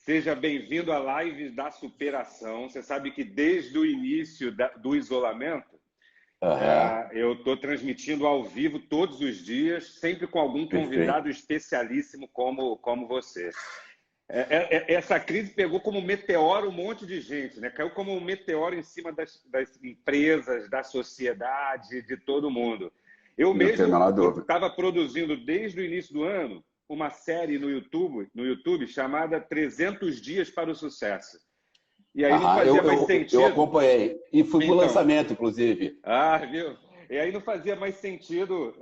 Seja bem-vindo à live da superação. Você sabe que desde o início do isolamento, eu estou transmitindo ao vivo todos os dias, sempre com algum convidado especialíssimo como você. Essa crise pegou como meteoro um monte de gente, né? Caiu como um meteoro em cima das empresas, da sociedade, de todo mundo. Eu mesmo estava produzindo desde o início do ano uma série no YouTube chamada 300 Dias para o Sucesso. E aí não fazia mais sentido. Eu acompanhei. E fui para o lançamento, inclusive. Viu? E aí não fazia mais sentido.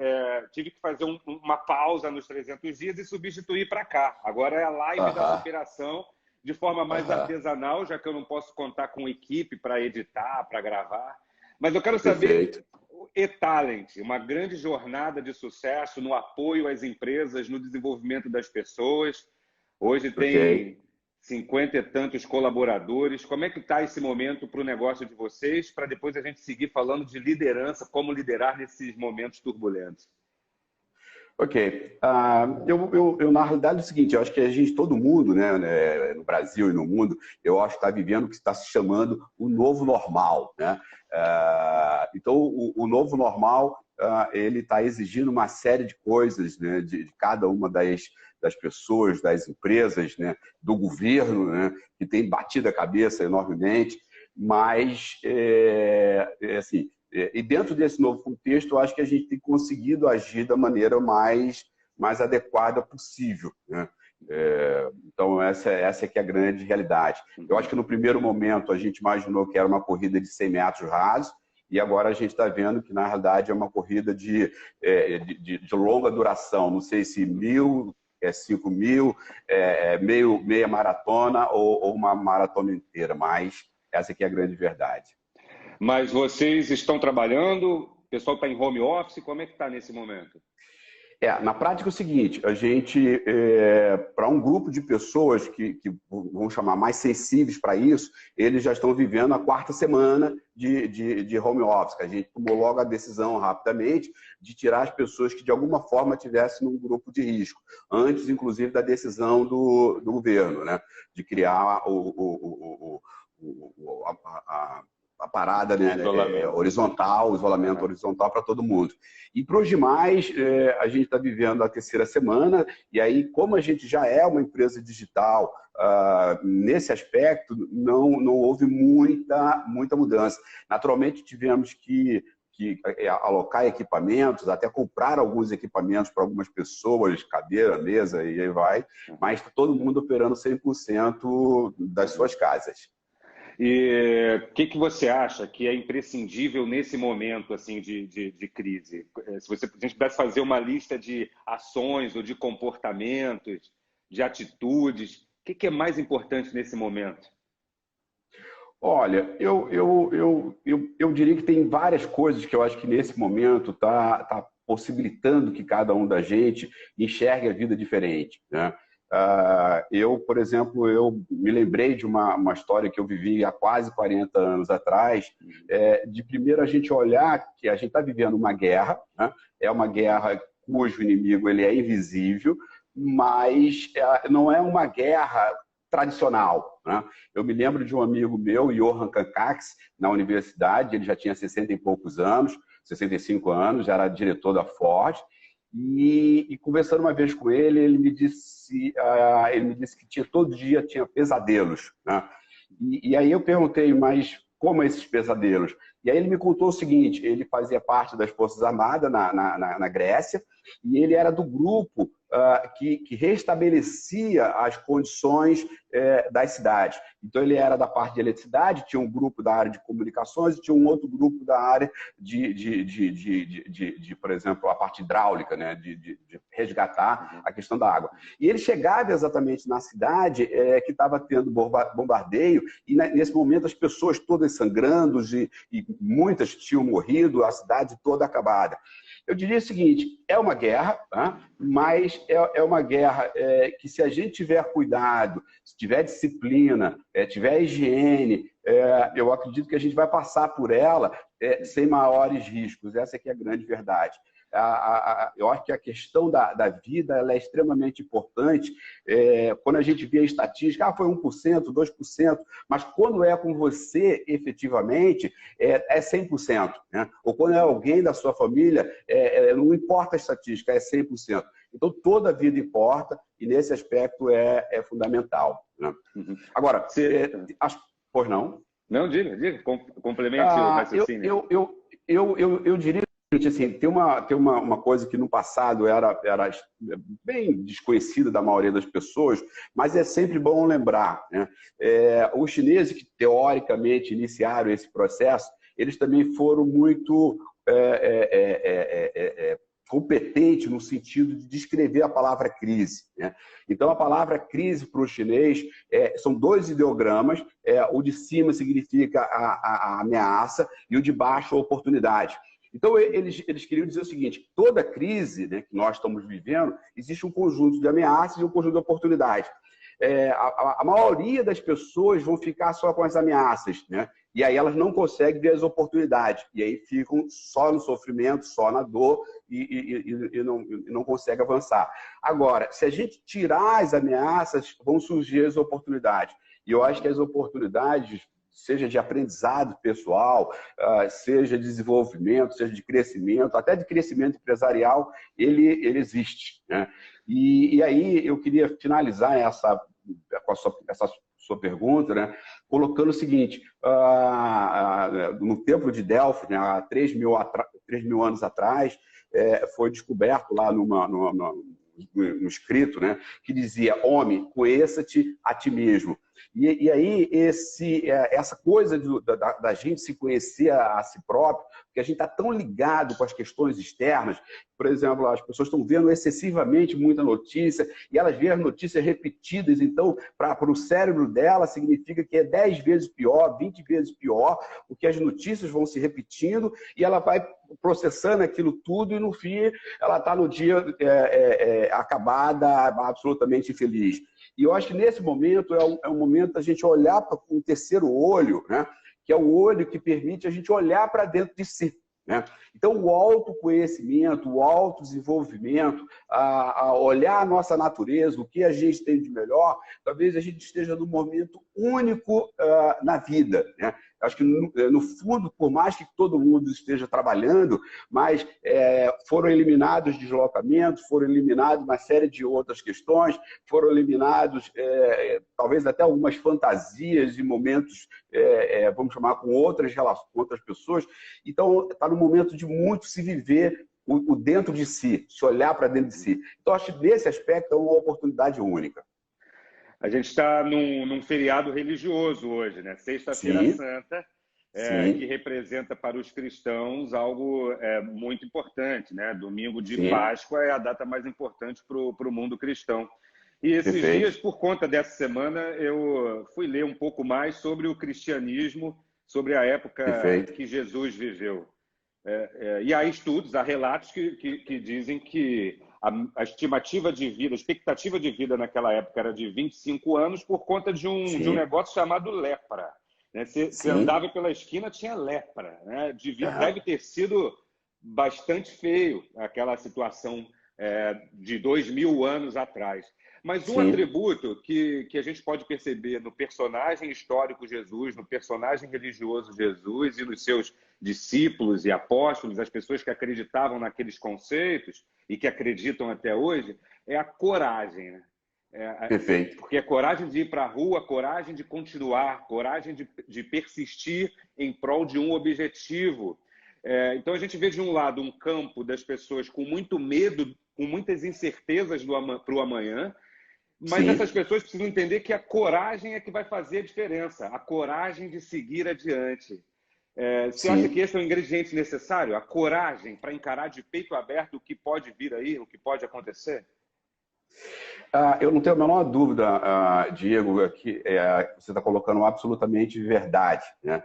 Tive que fazer uma pausa nos 300 dias e substituir para cá. Agora é a live da superação de forma mais artesanal, já que eu não posso contar com equipe para editar, para gravar. Mas eu quero saber... E-Talent, uma grande jornada de sucesso no apoio às empresas, no desenvolvimento das pessoas. Hoje tem 50 e tantos colaboradores. Como é que está esse momento para o negócio de vocês, para depois a gente seguir falando de liderança, como liderar nesses momentos turbulentos? Na realidade é o seguinte, eu acho que a gente, todo mundo, né, no Brasil e no mundo, eu acho que está vivendo o que está se chamando o novo normal, né? Então, o novo normal, ele está exigindo uma série de coisas, né, de cada uma das pessoas, das empresas, né, do governo, né, que tem batido a cabeça enormemente, mas, assim... E dentro desse novo contexto, eu acho que a gente tem conseguido agir da maneira mais adequada possível, né? Então, essa é que é a grande realidade. Eu acho que no primeiro momento a gente imaginou que era uma corrida de 100 metros rasos, e agora a gente está vendo que, na realidade, é uma corrida de longa duração. Não sei se 1.000, 5.000, meia maratona ou uma maratona inteira, mas essa que é a grande verdade. Mas vocês estão trabalhando? O pessoal está em home office? Como é que está nesse momento? Na prática é o seguinte, a gente, para um grupo de pessoas que vamos chamar mais sensíveis para isso, eles já estão vivendo a 4ª semana de home office. A gente tomou logo a decisão rapidamente de tirar as pessoas que de alguma forma estivessem num grupo de risco, antes inclusive da decisão do governo, né, de criar a parada, né, horizontal, o isolamento horizontal para todo mundo. E para os demais, a gente está vivendo a 3ª semana, e aí, como a gente já é uma empresa digital, nesse aspecto, não houve muita mudança. Naturalmente, tivemos que alocar equipamentos, até comprar alguns equipamentos para algumas pessoas, cadeira, mesa, e aí vai, mas todo mundo operando 100% das suas casas. E o que você acha que é imprescindível nesse momento assim, de crise? Se a gente pudesse fazer uma lista de ações ou de comportamentos, de atitudes, o que é mais importante nesse momento? Olha, eu diria que tem várias coisas que eu acho que nesse momento tá possibilitando que cada um da gente enxergue a vida diferente, né? Por exemplo, eu me lembrei de uma história que eu vivi há quase 40 anos atrás, de primeiro a gente olhar que a gente está vivendo uma guerra, né? É uma guerra cujo inimigo ele é invisível, mas não é uma guerra tradicional, né? Eu me lembro de um amigo meu, Johan Kankax, na universidade, ele já tinha 60 e poucos anos, 65 anos, já era diretor da Ford, e conversando uma vez com ele, ele me disse que todo dia tinha pesadelos, né? E aí eu perguntei, mas como esses pesadelos? E aí ele me contou o seguinte, ele fazia parte das Forças Armadas na Grécia, e ele era do grupo que restabelecia as condições das cidades. Então, ele era da parte de eletricidade, tinha um grupo da área de comunicações e tinha um outro grupo da área por exemplo, a parte hidráulica, né? de resgatar a questão da água. E ele chegava exatamente na cidade que estava tendo bombardeio e, nesse momento, as pessoas todas sangrando e muitas tinham morrido, a cidade toda acabada. Eu diria o seguinte, é uma guerra, tá? Mas é uma guerra que, se a gente tiver cuidado, se tiver disciplina, tiver higiene, eu acredito que a gente vai passar por ela sem maiores riscos. Essa aqui é a grande verdade. eu acho que a questão da vida ela é extremamente importante. Quando a gente vê a estatística, foi 1%, 2%, mas quando é com você, efetivamente, é 100%. Né? Ou quando é alguém da sua família, não importa a estatística, é 100%. Então, toda a vida importa e, nesse aspecto, é fundamental. Né? Uhum. Agora, pois não? Não, diga, complemente o raciocínio. Eu diria assim, tem uma coisa que no passado era bem desconhecida da maioria das pessoas, mas é sempre bom lembrar. Né? Os chineses que, teoricamente, iniciaram esse processo, eles também foram muito competente no sentido de descrever a palavra crise. Né? Então, a palavra crise para o chinês são dois ideogramas. O de cima significa a ameaça e o de baixo a oportunidade. Então, eles queriam dizer o seguinte: toda crise, né, que nós estamos vivendo, existe um conjunto de ameaças e um conjunto de oportunidades. A maioria das pessoas vão ficar só com as ameaças, né? E aí elas não conseguem ver as oportunidades. E aí ficam só no sofrimento, só na dor e não conseguem avançar. Agora, se a gente tirar as ameaças, vão surgir as oportunidades. E eu acho que as oportunidades, seja de aprendizado pessoal, seja de desenvolvimento, seja de crescimento, até de crescimento empresarial, ele existe. Né? E aí eu queria finalizar essa sua pergunta, né, colocando o seguinte: no Templo de Delfos, né, há 3 mil anos atrás, foi descoberto lá no escrito, né, que dizia: homem, conheça-te a ti mesmo. E aí essa coisa da gente se conhecer a si próprio, porque a gente está tão ligado com as questões externas. Por exemplo, as pessoas estão vendo excessivamente muita notícia e elas veem as notícias repetidas. Então, para o cérebro dela, significa que é 10 vezes pior, 20 vezes pior, porque as notícias vão se repetindo e ela vai processando aquilo tudo e, no fim, ela está no dia acabada, absolutamente infeliz. E eu acho que nesse momento é um momento da gente olhar para um terceiro olho, né? Que é o olho que permite a gente olhar para dentro de si. Né? Então, o autoconhecimento, o autodesenvolvimento, a olhar a nossa natureza, o que a gente tem de melhor, talvez a gente esteja num momento único na vida. Né? Acho que, no fundo, por mais que todo mundo esteja trabalhando, mas foram eliminados deslocamentos, foram eliminados uma série de outras questões, foram eliminados talvez até algumas fantasias e momentos, vamos chamar, com outras relações, com outras pessoas. Então, está no momento de muito se viver o dentro de si, se olhar para dentro de si. Então, acho que nesse aspecto é uma oportunidade única. A gente está num feriado religioso hoje, né? Sexta-feira Santa, que representa para os cristãos algo muito importante, né? Domingo de Páscoa é a data mais importante para o mundo cristão. E esses dias, por conta dessa semana, eu fui ler um pouco mais sobre o cristianismo, sobre a época que Jesus viveu. E há estudos, há relatos que dizem que a estimativa de vida, a expectativa de vida naquela época era de 25 anos por conta de um negócio chamado lepra. Né? Você andava pela esquina, tinha lepra. Né? Deve ter sido bastante feio aquela situação de 2000 anos atrás. Mas um atributo que a gente pode perceber no personagem histórico Jesus, no personagem religioso Jesus e nos seus discípulos e apóstolos, as pessoas que acreditavam naqueles conceitos e que acreditam até hoje, é a coragem. Né? Perfeito. Porque é coragem de ir para a rua, coragem de continuar, coragem de persistir em prol de um objetivo. Então a gente vê de um lado um campo das pessoas com muito medo, com muitas incertezas para o amanhã, mas essas pessoas precisam entender que a coragem é que vai fazer a diferença, a coragem de seguir adiante. Você acha que esse é o ingrediente necessário? A coragem para encarar de peito aberto o que pode vir aí, o que pode acontecer? Eu não tenho a menor dúvida, Diego, que você está colocando absolutamente verdade. Né?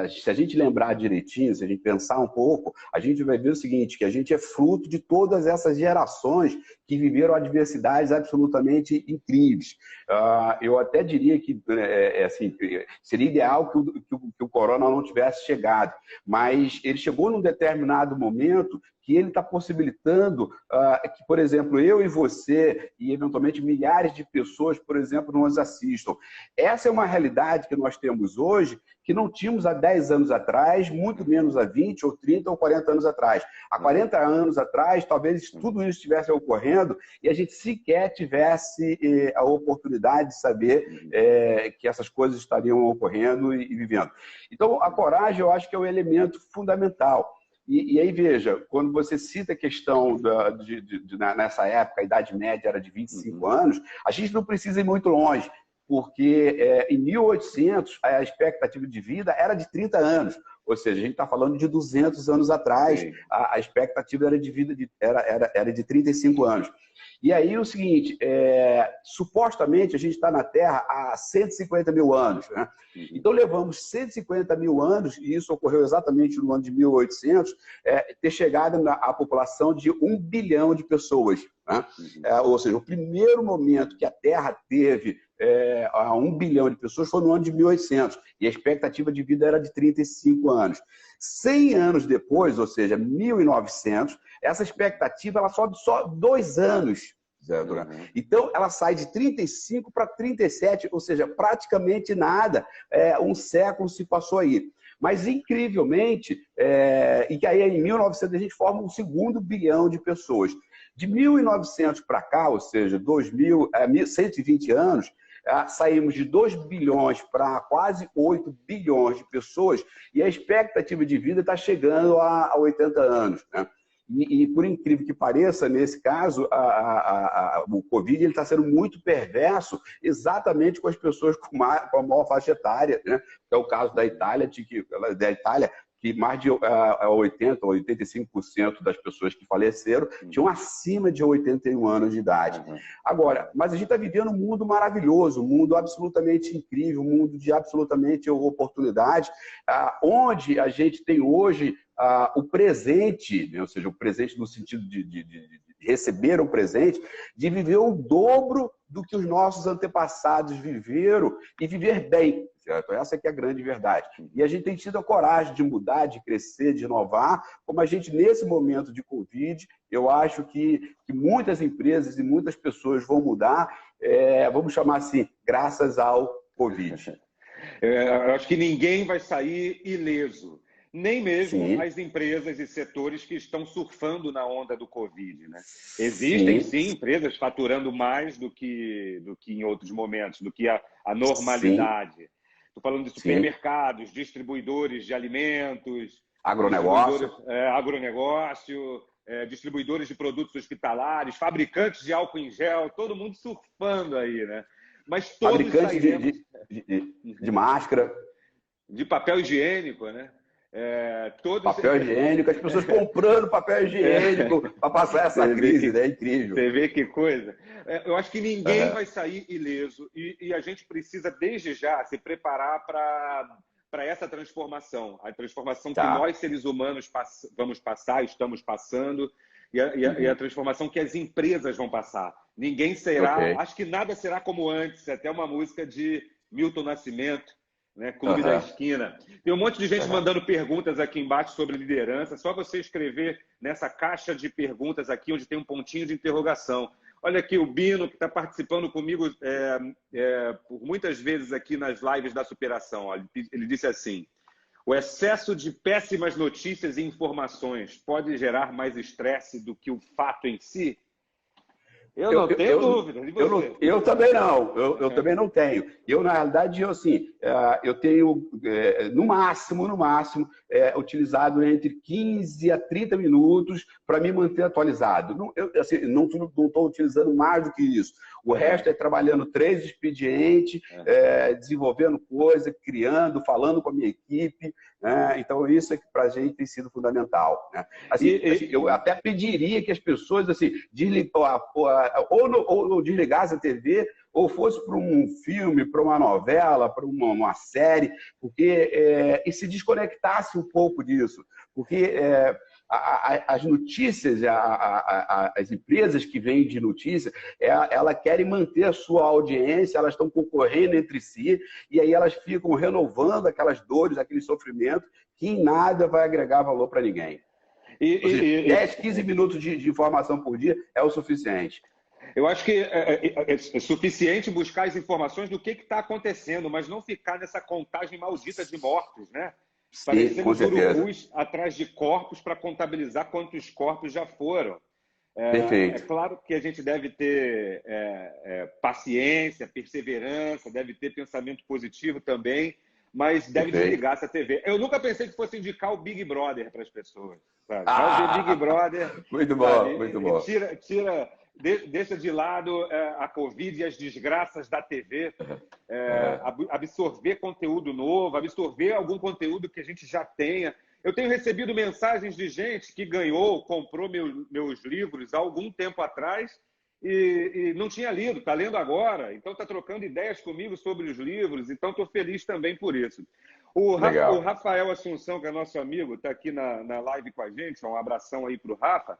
Se a gente lembrar direitinho, se a gente pensar um pouco, a gente vai ver o seguinte, que a gente é fruto de todas essas gerações que viveram adversidades absolutamente incríveis. Eu até diria que assim, seria ideal que o corona não tivesse chegado, mas ele chegou num determinado momento que ele está possibilitando que, por exemplo, eu e você e, eventualmente, milhares de pessoas, por exemplo, nos assistam. Essa é uma realidade que nós temos hoje que não tínhamos há 10 anos atrás, muito menos há 20 ou 30 ou 40 anos atrás. Há 40 anos atrás, talvez tudo isso estivesse ocorrendo e a gente sequer tivesse a oportunidade de saber que essas coisas estariam ocorrendo e vivendo. Então, a coragem, eu acho que é um elemento fundamental. E aí, veja, quando você cita a questão nessa época, a idade média era de 25 anos, a gente não precisa ir muito longe, porque em 1800 a expectativa de vida era de 30 anos, ou seja, a gente está falando de 200 anos atrás, a expectativa era de vida era de 35 anos. E aí o seguinte, supostamente a gente está na Terra há 150 mil anos, né? Então levamos 150 mil anos, e isso ocorreu exatamente no ano de 1800, ter chegado à população de 1 bilhão de pessoas, né? Ou seja, o primeiro momento que a Terra teve a 1 bilhão de pessoas foi no ano de 1800, e a expectativa de vida era de 35 anos. 100 anos depois, ou seja, 1900, essa expectativa ela sobe só 2 anos. Então, ela sai de 35 para 37, ou seja, praticamente nada. Um século se passou aí. Mas, incrivelmente, e aí em 1900 a gente forma um segundo bilhão de pessoas. De 1900 para cá, ou seja, 120 anos, saímos de 2 bilhões para quase 8 bilhões de pessoas e a expectativa de vida está chegando a 80 anos, né? E por incrível que pareça, nesse caso, o Covid está sendo muito perverso exatamente com as pessoas com a maior faixa etária, né? Que é o caso da Itália, que mais de 80% ou 85% das pessoas que faleceram tinham acima de 81 anos de idade. Agora, mas a gente está vivendo um mundo maravilhoso, um mundo absolutamente incrível, um mundo de absolutamente oportunidade, onde a gente tem hoje o presente, né? Ou seja, o presente no sentido de receber um presente, de viver o dobro do que os nossos antepassados viveram e viver bem. Certo? Essa que é a grande verdade. E a gente tem tido a coragem de mudar, de crescer, de inovar, como a gente, nesse momento de Covid, eu acho que muitas empresas e muitas pessoas vão mudar, vamos chamar assim, graças ao Covid. Eu acho que ninguém vai sair ileso. Nem mesmo as empresas e setores que estão surfando na onda do Covid, né? Existem, sim, empresas faturando mais do que em outros momentos, do que a normalidade. Estou falando de supermercados, distribuidores de alimentos, agronegócio, distribuidores de produtos hospitalares, fabricantes de álcool em gel, todo mundo surfando aí, né? Mas todos fabricantes de máscara, de papel higiênico, né? Papel higiênico, as pessoas comprando papel higiênico para passar essa crise, né? É incrível. Você vê que coisa. Eu acho que ninguém vai sair ileso e a gente precisa, desde já, se preparar para essa transformação. A transformação que nós, seres humanos, vamos passar, estamos passando, e a transformação que as empresas vão passar. Ninguém será... Acho que nada será como antes. Até uma música de Milton Nascimento, né? Clube da Esquina. Tem um monte de gente mandando perguntas aqui embaixo sobre liderança. Só você escrever nessa caixa de perguntas aqui, onde tem um pontinho de interrogação. Olha aqui o Bino, que está participando comigo por muitas vezes aqui nas lives da superação. Ó, ele disse assim: o excesso de péssimas notícias e informações pode gerar mais estresse do que o fato em si? Eu não tenho dúvida. Eu também não. Eu também não tenho. Eu, na realidade, eu tenho, no máximo, utilizado entre 15 a 30 minutos para me manter atualizado. Não estou utilizando mais do que isso. O resto é trabalhando 3 expedientes, desenvolvendo coisa, criando, falando com a minha equipe. Né? Então, isso é que para a gente tem sido fundamental. Né? Eu até pediria que as pessoas ou desligassem a TV, ou fosse para um filme, para uma novela, para uma série, e se desconectasse um pouco disso. Porque as notícias, as empresas que vendem notícias, elas querem manter a sua audiência, elas estão concorrendo entre si, e aí elas ficam renovando aquelas dores, aquele sofrimento, que em nada vai agregar valor para ninguém. Ou seja, 10, 15 minutos de informação por dia é o suficiente. Eu acho que é suficiente buscar as informações do que está acontecendo, mas não ficar nessa contagem maldita de mortos, né? Sim, Parecemos urubus atrás de corpos para contabilizar quantos corpos já foram. Perfeito. É claro que a gente deve ter paciência, perseverança, deve ter pensamento positivo também, mas deve desligar essa TV. Eu nunca pensei que fosse indicar o Big Brother para as pessoas. Sabe? Vai ver Big Brother. Muito bom, sabe? Muito bom. Deixa de lado a Covid e as desgraças da TV, absorver conteúdo novo, absorver algum conteúdo que a gente já tenha. Eu tenho recebido mensagens de gente que comprou meus livros há algum tempo atrás e não tinha lido, está lendo agora, então está trocando ideias comigo sobre os livros, então estou feliz também por isso. O Rafael Assunção, que é nosso amigo, está aqui na live com a gente, um abração aí para o Rafa.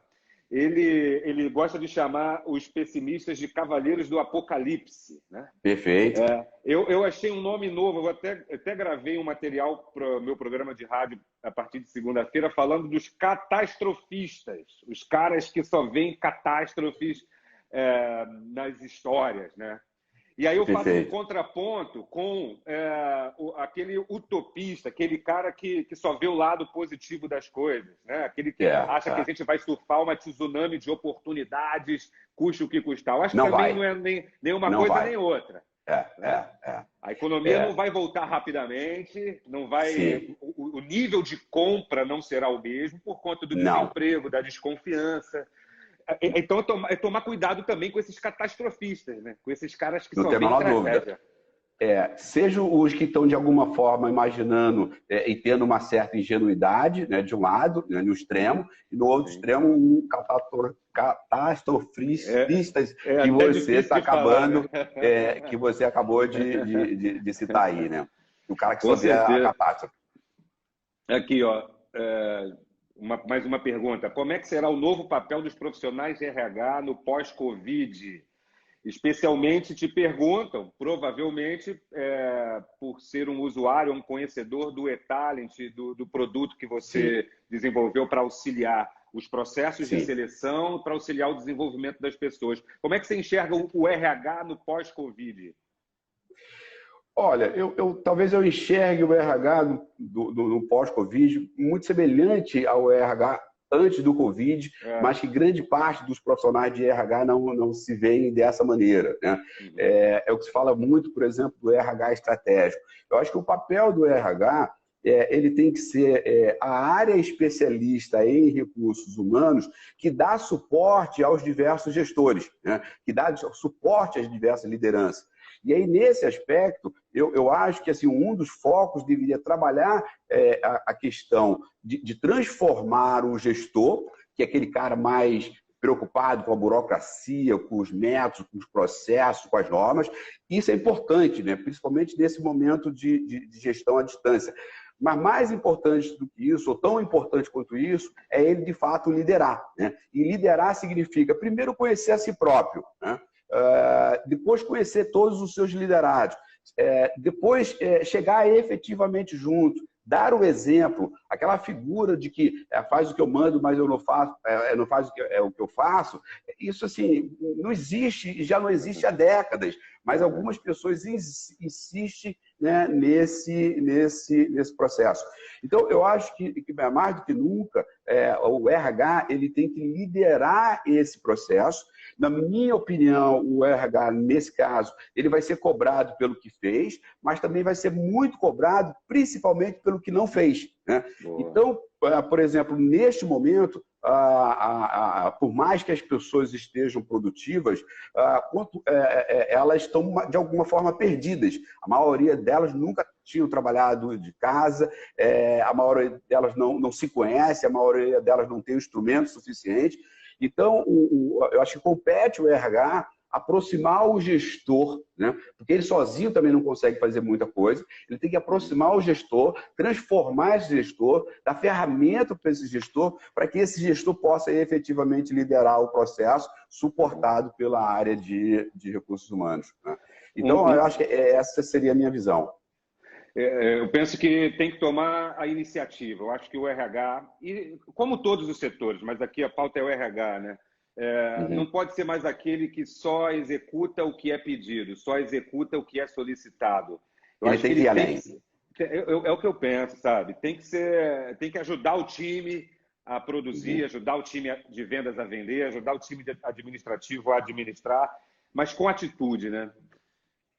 Ele gosta de chamar os pessimistas de cavaleiros do apocalipse, né? Perfeito. Eu achei um nome novo, eu até gravei um material para o meu programa de rádio a partir de segunda-feira falando dos catastrofistas, os caras que só veem catástrofes nas histórias, né? E aí eu faço um contraponto com aquele utopista, aquele cara que só vê o lado positivo das coisas, né? Aquele que acha que a gente vai surfar uma tsunami de oportunidades, custe o que custar. Eu acho que também não é nem uma coisa nem outra. A economia não vai voltar rapidamente, não vai. O nível de compra não será o mesmo por conta do desemprego, da desconfiança. Então, é tomar cuidado também com esses catastrofistas, né? Com esses caras que só veem tragédia. Sejam os que estão, de alguma forma, imaginando e tendo uma certa ingenuidade, né, de um lado, né, no extremo, e no outro extremo, um catastrofistas que você está acabando, que você acabou de citar aí, né? O cara que só vê a catástrofe. Aqui, ó. Mais uma pergunta. Como é que será o novo papel dos profissionais de RH no pós-Covid? Especialmente te perguntam, provavelmente por ser um usuário, um conhecedor do e-talent, do produto que você desenvolveu para auxiliar os processos de seleção, para auxiliar o desenvolvimento das pessoas. Como é que você enxerga o RH no pós-Covid? Olha, talvez eu enxergue o RH no pós-Covid muito semelhante ao RH antes do Covid, mas que grande parte dos profissionais de RH não se veem dessa maneira, né? É o que se fala muito, por exemplo, do RH estratégico. Eu acho que o papel do RH ele tem que ser a área especialista em recursos humanos que dá suporte aos diversos gestores, né? Que dá suporte às diversas lideranças. E aí, nesse aspecto, eu acho que assim, um dos focos deveria trabalhar a questão de transformar o gestor, que é aquele cara mais preocupado com a burocracia, com os métodos, com os processos, com as normas. Isso é importante, né? Principalmente nesse momento de gestão à distância. Mas mais importante do que isso, ou tão importante quanto isso, é ele, de fato, liderar, né? E liderar significa, primeiro, conhecer a si próprio, né? Depois conhecer todos os seus liderados, depois chegar efetivamente junto, dar o exemplo, aquela figura de que faz o que eu mando, mas eu não faço, não faz o que eu faço. Isso assim não existe e já não existe há décadas, mas algumas pessoas insistem, né, nesse processo. Então eu acho que mais do que nunca o RH ele tem que liderar esse processo. Na minha opinião, o RH, nesse caso, ele vai ser cobrado pelo que fez, mas também vai ser muito cobrado, principalmente pelo que não fez, né? Então, por exemplo, neste momento, por mais que as pessoas estejam produtivas, elas estão, de alguma forma, perdidas. A maioria delas nunca tinham trabalhado de casa, a maioria delas não se conhece, a maioria delas não tem o instrumento suficiente. Então, eu acho que compete o RH aproximar o gestor, né? Porque ele sozinho também não consegue fazer muita coisa. Ele tem que aproximar o gestor, transformar esse gestor, dar ferramenta para esse gestor, para que esse gestor possa efetivamente liderar o processo, suportado pela área de recursos humanos, né? Então, eu acho que essa seria a minha visão. Eu penso que tem que tomar a iniciativa. Eu acho que o RH, e como todos os setores, mas aqui a pauta é o RH, né? Não pode ser mais aquele que só executa o que é pedido, só executa o que é solicitado. Eu Ele acho tem que que ir ele além. é o que eu penso, sabe? Tem que ajudar o time a produzir, ajudar o time de vendas a vender, ajudar o time administrativo a administrar, mas com atitude, né?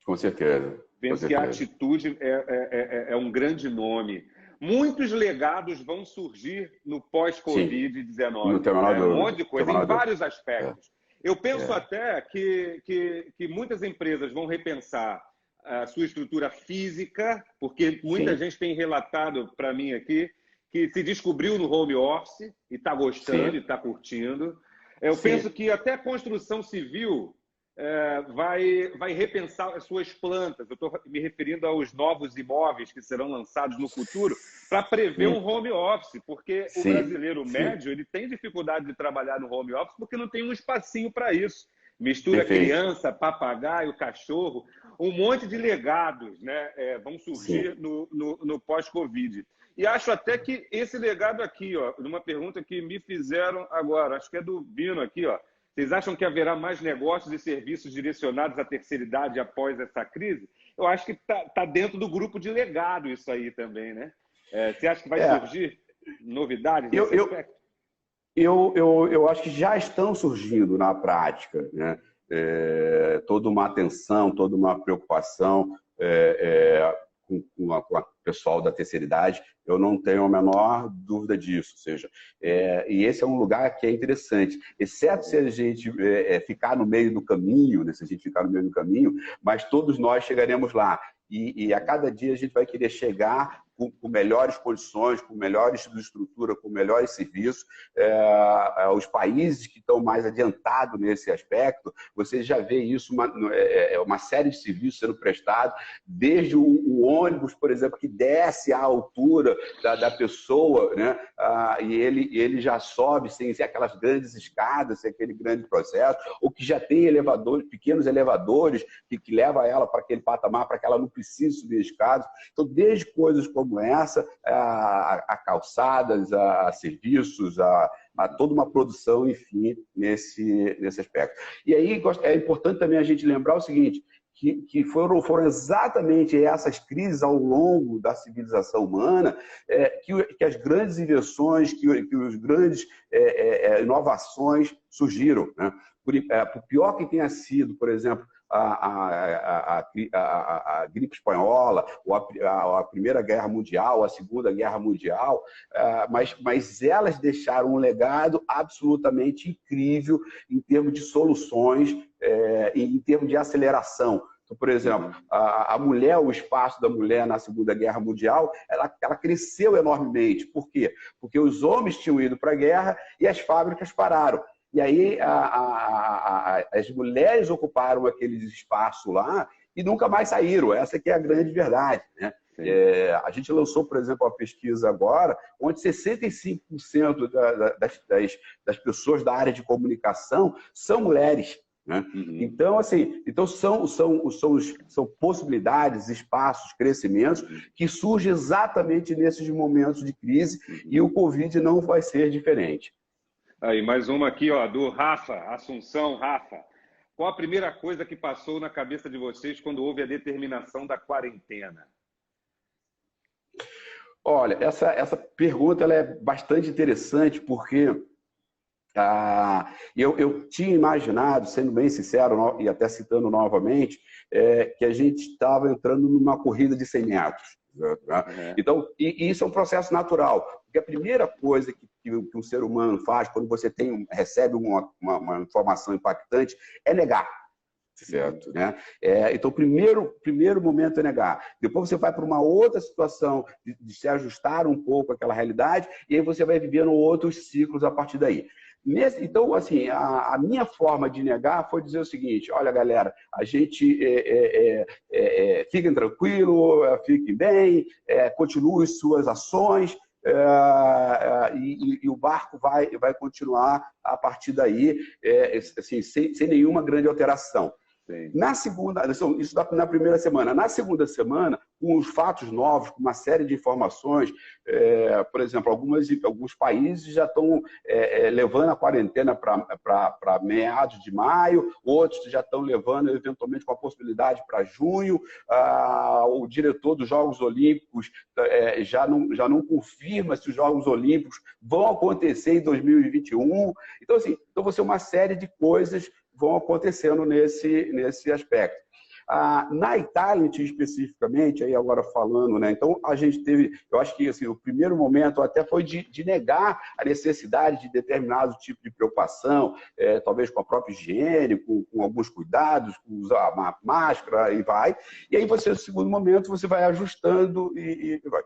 Com certeza. Com Penso que a certeza. atitude é um grande nome. Muitos legados vão surgir no Sim. Não pós-Covid-19, tem a menor né? Um dúvida. monte de Não tem a coisa, em menor dúvida. vários aspectos. Eu penso até que muitas empresas vão repensar a sua estrutura física, porque muita Sim. gente tem relatado para mim aqui que se descobriu no home office e está gostando, Sim. e está curtindo. Eu penso que até a construção civil vai repensar as suas plantas. Eu estou me referindo aos novos imóveis que serão lançados no futuro para prever um home office, porque o brasileiro médio ele tem dificuldade de trabalhar no home office porque não tem um espacinho para isso. Mistura criança, papagaio, cachorro, um monte de legados, né, vão surgir no pós-Covid. E acho até que esse legado aqui, ó, numa pergunta que me fizeram agora, acho que é do Bino aqui, ó. Vocês acham que haverá mais negócios e serviços direcionados à terceira idade após essa crise? Eu acho que está dentro do grupo de legado isso aí também, né? Você acha que vai surgir novidades nesse aspecto? Eu acho que já estão surgindo na prática, né? Toda uma atenção, toda uma preocupação com o pessoal da terceira idade, eu não tenho a menor dúvida disso. Ou seja, e esse é um lugar que é interessante, exceto se a gente ficar no meio do caminho, né? Se a gente ficar no meio do caminho, mas todos nós chegaremos lá. E a cada dia a gente vai querer chegar com melhores condições, com melhores estrutura, com melhores serviços. Os países que estão mais adiantados nesse aspecto, você já vê isso, uma série de serviços sendo prestados, desde o ônibus, por exemplo, que desce à altura da pessoa, né? E ele já sobe sem ser aquelas grandes escadas, sem aquele grande processo, ou que já tem elevadores, pequenos elevadores que levam ela para aquele patamar, para que ela não precise subir escadas. Então, desde coisas como essa, a calçadas, a serviços, a toda uma produção, enfim, nesse aspecto. E aí é importante também a gente lembrar o seguinte, que foram exatamente essas crises ao longo da civilização humana que as grandes invenções, que os grandes inovações surgiram, né? Por pior que tenha sido, por exemplo, a gripe espanhola, ou a Primeira Guerra Mundial, a Segunda Guerra Mundial, mas elas deixaram um legado absolutamente incrível em termos de soluções, em termos de aceleração. Então, por exemplo, a mulher, o espaço da mulher na Segunda Guerra Mundial, ela cresceu enormemente. Por quê? Porque os homens tinham ido para a guerra e as fábricas pararam. E aí as mulheres ocuparam aquele espaço lá e nunca mais saíram. Essa que é a grande verdade, né? A gente lançou, por exemplo, uma pesquisa agora, onde 65% das pessoas da área de comunicação são mulheres, né? Então, assim, são possibilidades, espaços, crescimentos que surgem exatamente nesses momentos de crise e o Covid não vai ser diferente. Aí, mais uma aqui, ó, do Rafa, Assunção. Rafa, qual a primeira coisa que passou na cabeça de vocês quando houve a determinação da quarentena? Olha, essa pergunta ela é bastante interessante porque eu tinha imaginado, sendo bem sincero e até citando novamente, que a gente estava entrando numa corrida de 100 metros. Então, e isso é um processo natural, porque a primeira coisa que um ser humano faz quando você recebe uma informação impactante é negar, certo? Né? Então, o primeiro momento é negar. Depois você vai para uma outra situação de se ajustar um pouco àquela realidade e aí você vai vivendo outros ciclos a partir daí. Então, assim, a minha forma de negar foi dizer o seguinte: olha, galera, a gente fiquem tranquilos, fiquem bem, continuem suas ações, e o barco vai continuar a partir daí, assim, sem nenhuma grande alteração. Na segunda, isso na primeira semana. Na segunda semana, com os fatos novos, com uma série de informações. Por exemplo, alguns países já estão levando a quarentena para meados de maio, outros já estão levando, eventualmente, com a possibilidade para junho. O diretor dos Jogos Olímpicos já não confirma se os Jogos Olímpicos vão acontecer em 2021. Então, assim, você uma série de coisas vão acontecendo nesse aspecto. Na Itália, especificamente, aí agora falando, né? Então, a gente teve, eu acho que assim, o primeiro momento até foi de negar a necessidade de determinado tipo de preocupação, talvez com a própria higiene, com alguns cuidados, com usar uma máscara e vai. E aí, no segundo momento, você vai ajustando e vai.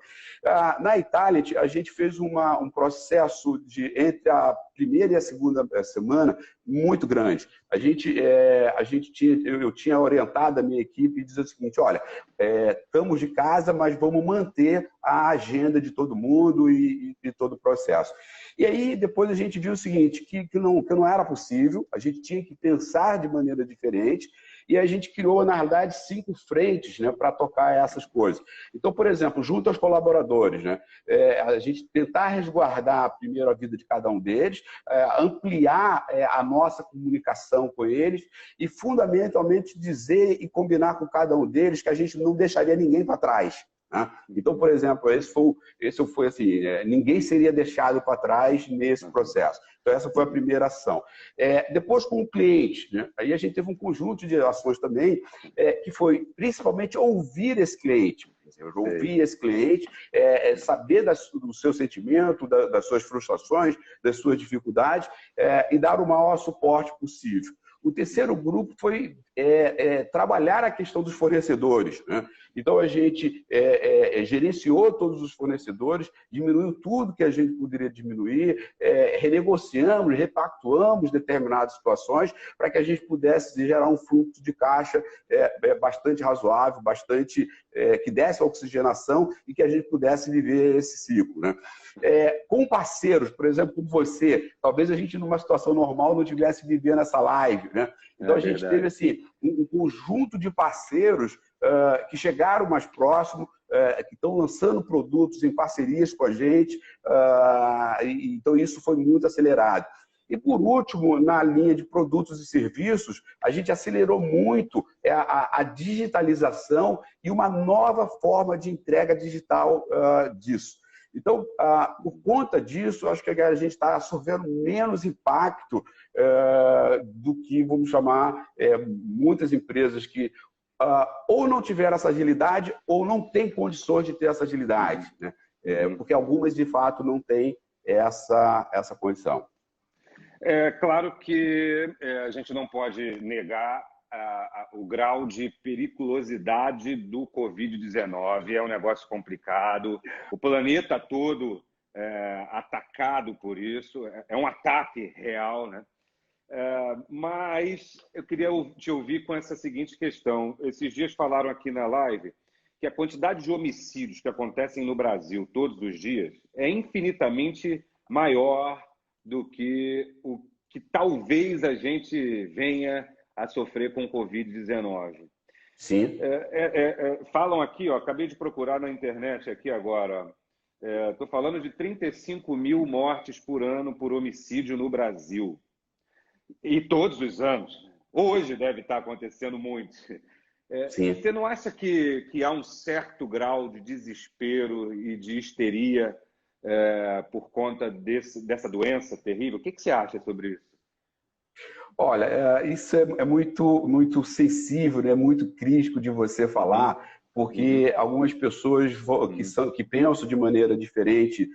Na Itália, a gente fez um processo entre a primeira e a segunda semana muito grande. Eu tinha orientado a minha equipe e dizer o seguinte: olha, estamos de casa, mas vamos manter a agenda de todo mundo e todo o processo. E aí depois a gente viu o seguinte, que não era possível, a gente tinha que pensar de maneira diferente. E a gente criou, na verdade, 5 frentes, né, para tocar essas coisas. Então, por exemplo, junto aos colaboradores, né, a gente tentar resguardar primeiro a vida de cada um deles, ampliar a nossa comunicação com eles e, fundamentalmente, dizer e combinar com cada um deles que a gente não deixaria ninguém para trás. Então, por exemplo, esse foi assim, ninguém seria deixado para trás nesse processo. Então, essa foi a primeira ação. Depois, com o cliente, né? Aí a gente teve um conjunto de ações também, que foi principalmente ouvir esse cliente. Ouvir esse cliente, saber do seu sentimento, das suas frustrações, das suas dificuldades, e dar o maior suporte possível. O terceiro grupo foi trabalhar a questão dos fornecedores, né? Então, a gente gerenciou todos os fornecedores, diminuiu tudo que a gente poderia diminuir, renegociamos, repactuamos determinadas situações para que a gente pudesse gerar um fluxo de caixa bastante razoável, bastante que desse oxigenação e que a gente pudesse viver esse ciclo, né? Com parceiros, por exemplo, como você, talvez a gente numa situação normal não tivesse vivendo essa live, né? Então a gente teve assim, um conjunto de parceiros que chegaram mais próximo, que estão lançando produtos em parcerias com a gente, então isso foi muito acelerado. E, por último, na linha de produtos e serviços, a gente acelerou muito a digitalização e uma nova forma de entrega digital disso. Então, por conta disso, acho que a gente está sofrendo menos impacto do que, vamos chamar, muitas empresas que ou não tiveram essa agilidade ou não têm condições de ter essa agilidade, né? Porque algumas, de fato, não têm essa condição. É claro que a gente não pode negar o grau de periculosidade do Covid-19. É um negócio complicado. O planeta todo atacado por isso. É um ataque real, né? Mas eu queria te ouvir com essa seguinte questão. Esses dias falaram aqui na live que a quantidade de homicídios que acontecem no Brasil todos os dias é infinitamente maior do que o que talvez a gente venha a sofrer com o Covid-19. Sim. Falam aqui, acabei de procurar na internet aqui agora, estou falando de 35 mil mortes por ano por homicídio no Brasil. E todos os anos. Hoje deve estar acontecendo muito. Você não acha que há um certo grau de desespero e de histeria por conta dessa doença terrível? O que você acha sobre isso? Olha, isso é muito, muito sensível, né? Muito crítico de você falar, porque algumas pessoas que pensam de maneira diferente,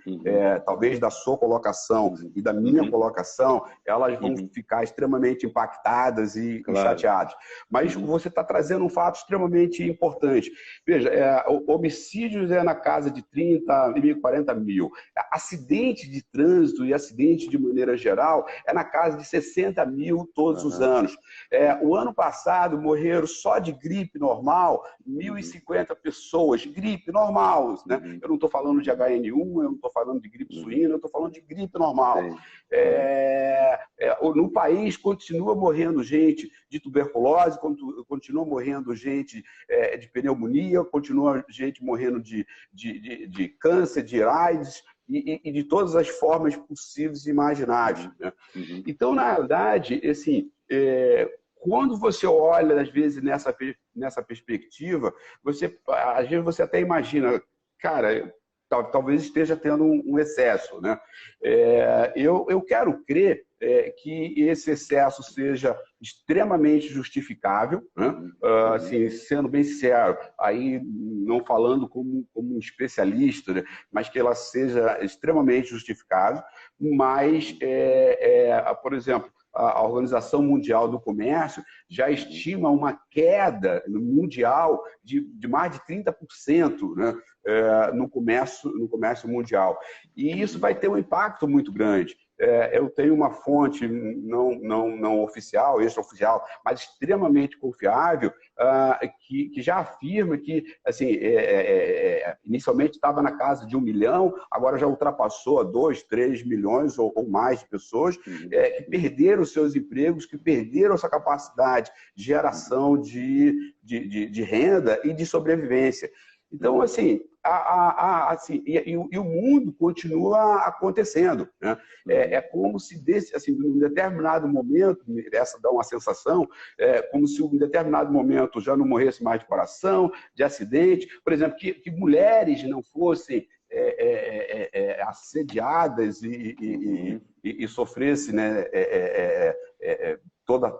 talvez da sua colocação e da minha colocação, elas vão ficar extremamente impactadas e chateadas. Mas você está trazendo um fato extremamente importante. Veja, homicídios na casa de 30 mil, 40 mil. Acidente de trânsito e acidente de maneira geral é na casa de 60 mil todos os anos. O ano passado morreram só de gripe normal 1.050 50 pessoas, gripe normal, né? Eu não estou falando de HN1, eu não estou falando de gripe suína, eu estou falando de gripe normal. No país continua morrendo gente de tuberculose, continua morrendo gente de pneumonia, continua gente morrendo de câncer, de AIDS e de todas as formas possíveis e imagináveis, né? Então, na verdade, assim, quando você olha, às vezes, nessa perspectiva, às vezes você até imagina, cara, talvez esteja tendo um excesso, né? Eu quero crer que esse excesso seja extremamente justificável, né? Assim, sendo bem sincero, aí não falando como um especialista, né? Mas que ela seja extremamente justificável, mas, por exemplo, a Organização Mundial do Comércio já estima uma queda mundial de mais de 30%, né, no comércio mundial. E isso vai ter um impacto muito grande. Eu tenho uma fonte não oficial, extraoficial, mas extremamente confiável, que já afirma que, assim, inicialmente estava na casa de 1 milhão, agora já ultrapassou a 2, 3 milhões ou mais de pessoas que perderam seus empregos, que perderam essa capacidade de geração de renda e de sobrevivência. Então, assim, o mundo continua acontecendo, né? É como se, num determinado momento, essa dá uma sensação, como se em um determinado momento já não morresse mais de coração, de acidente, por exemplo, que mulheres não fossem assediadas e sofressem, né,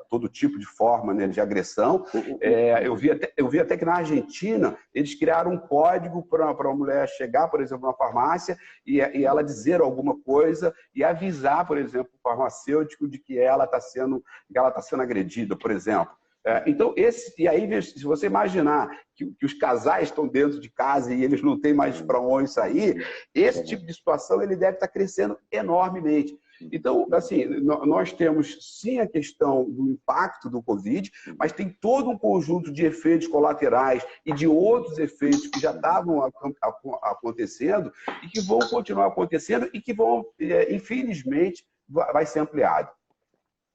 todo tipo de forma, né, de agressão. Eu vi até que na Argentina eles criaram um código para a mulher chegar, por exemplo, na farmácia e ela dizer alguma coisa e avisar, por exemplo, o farmacêutico de que ela está sendo agredida, por exemplo. Então, e aí, se você imaginar que os casais estão dentro de casa e eles não têm mais para onde sair, esse tipo de situação ele deve estar crescendo enormemente. Então, assim, nós temos sim a questão do impacto do Covid, mas tem todo um conjunto de efeitos colaterais e de outros efeitos que já estavam acontecendo e que vão continuar acontecendo e que vão, infelizmente, vai ser ampliado.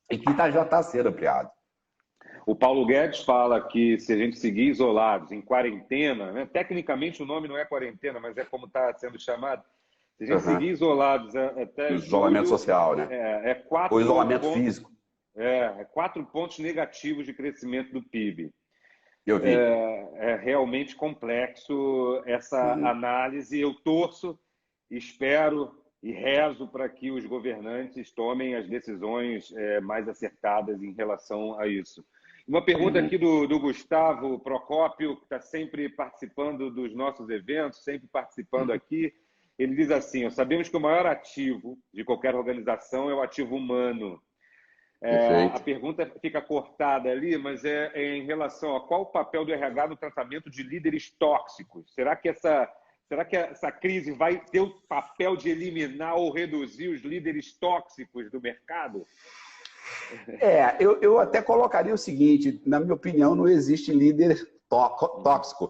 E que já está sendo ampliado. O Paulo Guedes fala que se a gente seguir isolados, em quarentena, né? Tecnicamente o nome não é quarentena, mas é como está sendo chamado. Se a gente seguir isolados até isolamento social, né? Ou isolamento físico. 4 pontos negativos de crescimento do PIB. Eu vi. É realmente complexo essa análise. Eu torço, espero e rezo para que os governantes tomem as decisões mais acertadas em relação a isso. Uma pergunta aqui do Gustavo Procópio, que está sempre participando dos nossos eventos, sempre participando aqui. Ele diz assim: sabemos que o maior ativo de qualquer organização é o ativo humano. A pergunta fica cortada ali, mas é em relação a qual o papel do RH no tratamento de líderes tóxicos. Será que essa crise vai ter o papel de eliminar ou reduzir os líderes tóxicos do mercado? Eu até colocaria o seguinte: na minha opinião, não existe líder tóxico,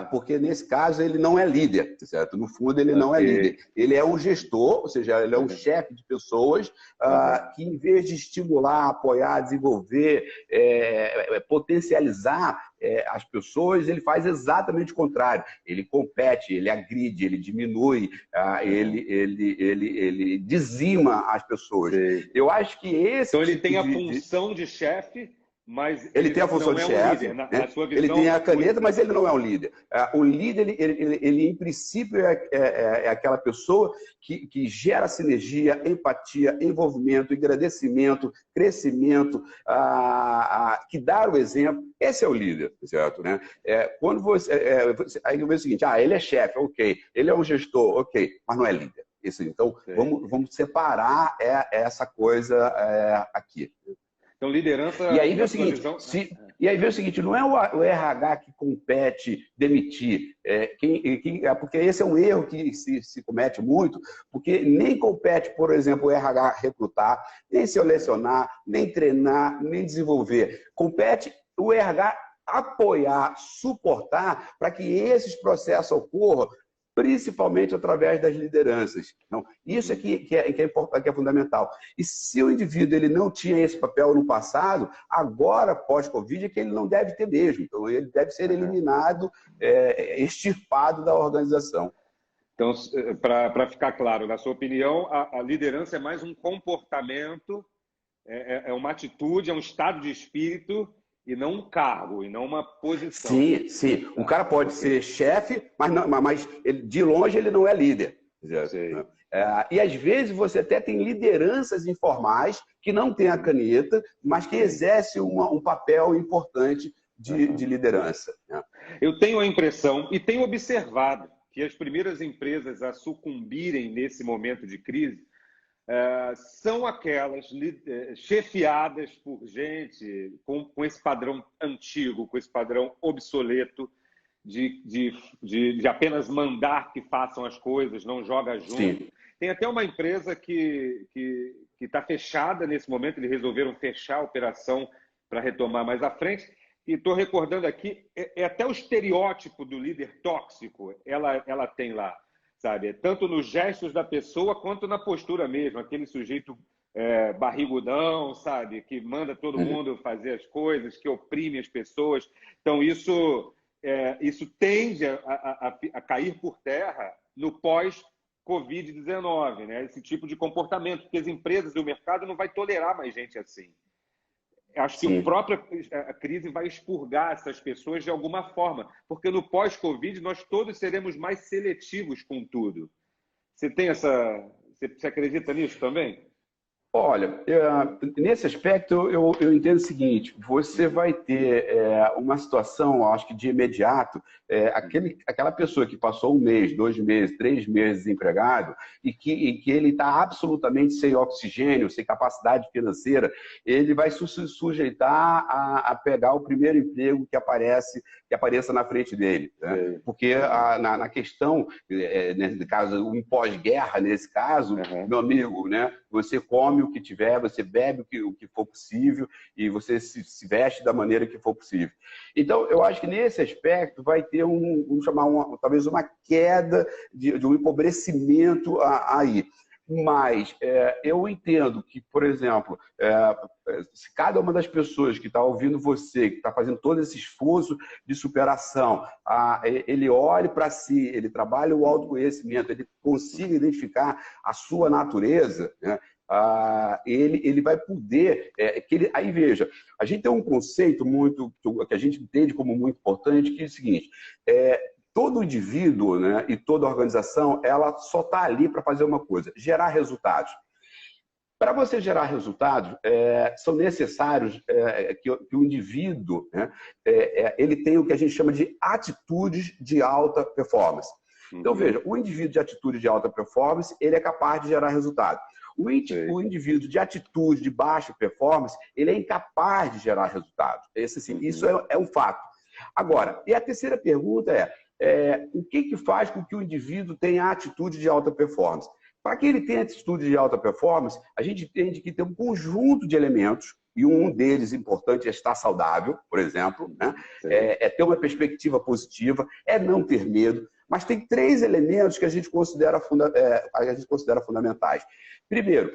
porque nesse caso ele não é líder, certo? No fundo ele não é líder, ele é um gestor, ou seja, ele é um chefe de pessoas que, em vez de estimular, apoiar, desenvolver, potencializar as pessoas, ele faz exatamente o contrário. Ele compete, ele agride, ele diminui, ele dizima as pessoas. Eu acho que esse... Então ele tem a função de chefe, mas ele tem a função de chefe, na sua visão, ele tem a caneta, mas ele não é um líder. O líder, ele em princípio, é aquela pessoa que gera sinergia, empatia, envolvimento, engrandecimento, crescimento, que dá o exemplo. Esse é o líder, certo? Né? Quando aí eu vejo o seguinte: ele é chefe, ok. Ele é um gestor, ok. Mas não é líder. Então, vamos separar essa coisa aqui. Então, liderança... E aí vem o seguinte, não é o RH que compete demitir, porque esse é um erro que se comete muito, porque nem compete, por exemplo, o RH recrutar, nem selecionar, nem treinar, nem desenvolver. Compete o RH apoiar, suportar para que esses processos ocorram, principalmente através das lideranças. Então, isso é que é fundamental. E se o indivíduo ele não tinha esse papel no passado, agora, pós-Covid, é que ele não deve ter mesmo. Então, ele deve ser eliminado, extirpado da organização. Então, para ficar claro, na sua opinião, a liderança é mais um comportamento, é uma atitude, é um estado de espírito e não um cargo, e não uma posição. Sim, sim. Um cara pode ser chefe, mas de longe ele não é líder. E às vezes você até tem lideranças informais que não têm a caneta, mas que exercem um papel importante de liderança. Eu tenho a impressão, e tenho observado, que as primeiras empresas a sucumbirem nesse momento de crise são aquelas chefiadas por gente com esse padrão antigo, com esse padrão obsoleto de apenas mandar que façam as coisas, não joga junto. Sim. Tem até uma empresa que está fechada nesse momento, eles resolveram fechar a operação para retomar mais à frente. E estou recordando aqui, até o estereótipo do líder tóxico, ela tem lá. Sabe? Tanto nos gestos da pessoa quanto na postura mesmo, aquele sujeito barrigudão, sabe? Que manda todo mundo fazer as coisas, que oprime as pessoas. Então, isso tende a cair por terra no pós-Covid-19, né? Esse tipo de comportamento, porque as empresas e o mercado não vai tolerar mais gente assim. Acho que a crise vai expurgar essas pessoas de alguma forma, porque no pós-Covid nós todos seremos mais seletivos com tudo. Você acredita nisso também? Olha, nesse aspecto eu entendo o seguinte, você vai ter uma situação, acho que de imediato, aquela pessoa que passou 1 mês, 2 meses, 3 meses desempregado e que ele está absolutamente sem oxigênio, sem capacidade financeira, ele vai se sujeitar a pegar o primeiro emprego que apareça na frente dele. Né? Porque na questão, nesse caso, um pós-guerra, nesse caso, meu amigo, né, você come o que tiver, você bebe o que for possível e você se veste da maneira que for possível. Então, eu acho que nesse aspecto vai ter vamos chamar talvez uma queda de um empobrecimento aí. Mas eu entendo que, por exemplo, se cada uma das pessoas que está ouvindo você, que está fazendo todo esse esforço de superação, ele olhe para si, ele trabalhe o autoconhecimento, ele consiga identificar a sua natureza, né? Ele vai poder... aí veja, a gente tem um conceito que a gente entende como muito importante, que é o seguinte... todo indivíduo, né, e toda organização, ela só está ali para fazer uma coisa, gerar resultados. Para você gerar resultados, são necessários que o indivíduo, né, ele tenha o que a gente chama de atitudes de alta performance. Então, veja, o indivíduo de atitude de alta performance, ele é capaz de gerar resultado. O indivíduo de atitude de baixa performance, ele é incapaz de gerar resultados. Isso é um fato. Agora, e a terceira pergunta o que faz com que o indivíduo tenha atitude de alta performance? Para que ele tenha atitude de alta performance, a gente entende que tem um conjunto de elementos, e um deles importante é estar saudável, por exemplo, né? Ter uma perspectiva positiva, não ter medo, mas tem 3 elementos que a gente considera fundamentais. Primeiro,